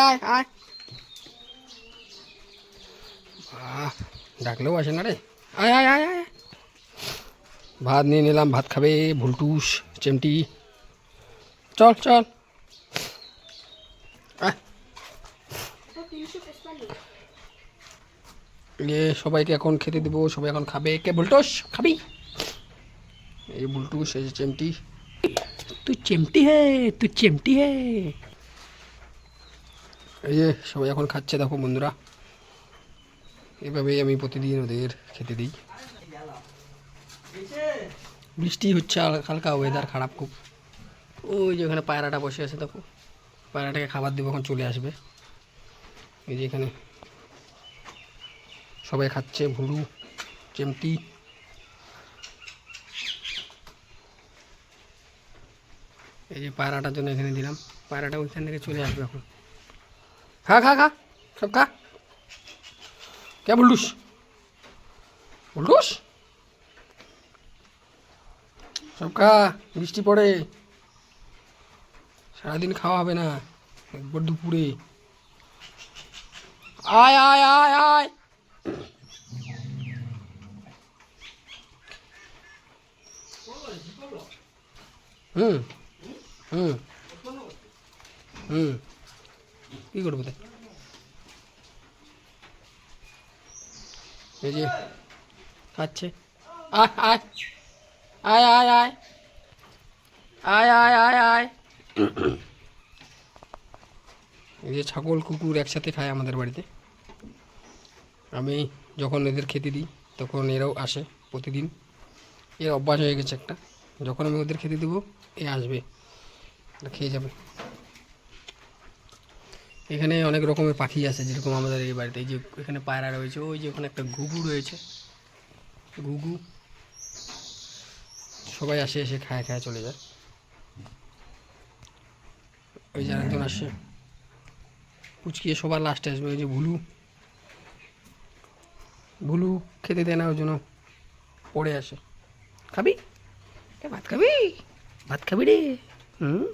আয় আয়। ডাকলেও আসে না রে। আয় আয় আয় আয়। ভাত নিয়ে নিলাম, ভাত খাবে ভুলটুস চেমটি। চল চল আয়। সবাইকে এখন খেতে দেবো, সবাই এখন খাবে। কে ভুলটুস খাবি? এই ভুলটুস, এই চেমটি। তুই চেমটি হে, তুই চেমটি হে। এই যে সবাই এখন খাচ্ছে, দেখো বন্ধুরা। এভাবেই আমি প্রতিদিন ওদের খেতে দিই। বৃষ্টি হচ্ছে, হালকা ওয়েদার খারাপ খুব। ওই যে ওখানে পায়রাটা বসে আছে, দেখো। পায়রাটাকে খাবার দেবো, এখন চলে আসবে। এই যে এখানে সবাই খাচ্ছে, ভুলু চেমটি। এই যে পায়রাটার জন্য এখানে দিলাম, পায়রাটা ওইখান থেকে চলে আসবে এখন। খা খা খা, সব খা। কে বুলটুস? বুলটুস সব খা, বৃষ্টি পড়ে, সারাদিন খাওয়া হবে না, একবার দুপুরে। আয় আয় আয় আয়। হুম হুম হুম, কী করবো তাই? এই যে খাচ্ছে। আয় আয় আয় আয় আয় আয় আয় আয় আয়। এই যে ছাগল কুকুর একসাথে খায় আমাদের বাড়িতে। আমি যখন এদের খেতে দিই তখন এরাও আসে প্রতিদিন। এর অভ্যাস হয়ে গেছে একটা, যখন আমি ওদের খেতে দেবো এ আসবে, খেয়ে যাবে। এখানে অনেক রকমের পাখি আছে, যেরকম আমাদের এই বাড়িতে। এই যে এখানে পায়রা রয়েছে, ওই যে ওখানে একটা ঘুঘু রয়েছে, ঘুঘু। সবাই আসে, এসে খায় খায় চলে যায়। ওই যে আরেকজন আসে, পুচকিয়ে সবার লাস্টে আসবে। ওই যে ভুলু, ভুলু খেতে দেয় না, ওই জন্য পড়ে আসে। খাবি? ভাত খাবি? ভাত খাবি রে?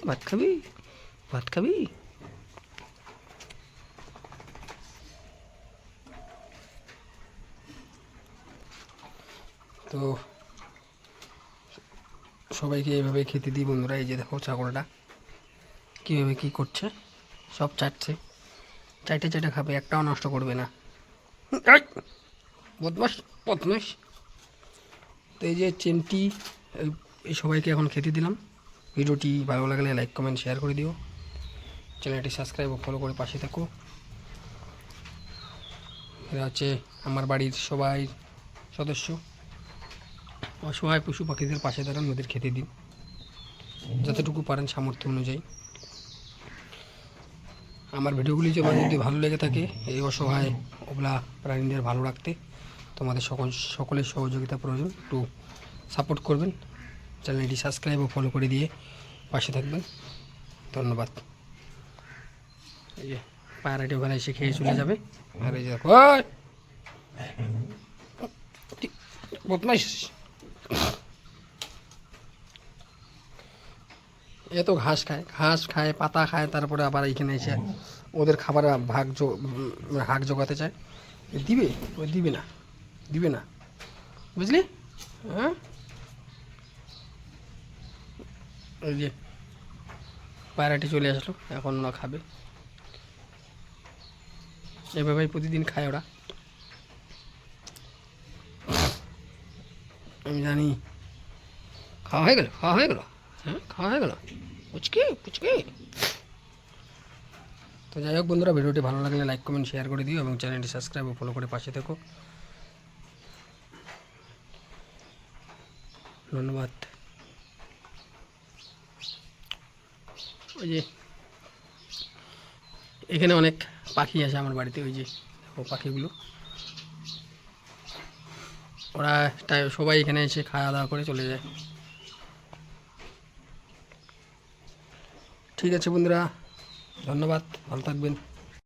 ভাত খাবি? ভাত খাবি? তো সবাইকে এইভাবে খেতে দিই বন্ধুরা। এই যে দেখো ছাগলটা কীভাবে কী করছে, সব চাটছে, চাইটে চাইটে খাবে, একটাও নষ্ট করবে না। বদমাস বদমাস। তো এই যে চেমটি, এই সবাইকে এখন খেতে দিলাম। ভিডিওটি ভালো লাগলে লাইক কমেন্ট শেয়ার করে দিও, চ্যানেলটি সাবস্ক্রাইব ও ফলো করে পাশে থাকো। এরা হচ্ছে আমার বাড়ির সবাই সদস্য। অসহায় পশু পাখিদের পাশে দাঁড়ান, ওদের খেতে দিন যতটুকু পারেন সামর্থ্য অনুযায়ী। আমার ভিডিওগুলি যদি ভালো লেগে থাকে, এই অসহায় অবলা প্রাণীদের ভালো রাখতে তোমাদের সকলের সহযোগিতা প্রয়োজন। একটু সাপোর্ট করবেন, চ্যানেলটি সাবস্ক্রাইব ও ফলো করে দিয়ে পাশে থাকবেন। ধন্যবাদ। এই যে পায়রাটি ওখানে এসে খেয়ে চলে যাবে। আর এই যে দেখো বদমাইশ, এ তো ঘাস খায়, ঘাস খায়, পাতা খায়, তারপরে আবার এইখানে এসে ওদের খাবার হাঁক জোগাতে চায়। দিবে? ও দিবে না, দিবে না, বুঝলি? হ্যাঁ, ওই যে পায়রাটি চলে আসলো, এখন ওরা খাবে। এভাবেই প্রতিদিন খায় ওরা, আমি জানি। খাওয়া হয়ে গেল, খাওয়া হয়ে গেল, হ্যাঁ খাওয়া হয়ে গেল, পুচকে পুচকে। তো যাই হোক বন্ধুরা, ভিডিওটি ভালো লাগলে লাইক কমেন্ট শেয়ার করে দিও এবং চ্যানেলটি সাবস্ক্রাইব ও ফলো করে পাশে থেকো। ধন্যবাদ। ওই যে এখানে অনেক পাখি আছে আমার বাড়িতে, ওই যে ও পাখিগুলো, ওরা সবাই এখানে এসে খাওয়া দাওয়া করে চলে যায়। ঠিক আছে বন্ধুরা, ধন্যবাদ, ভালো থাকবেন।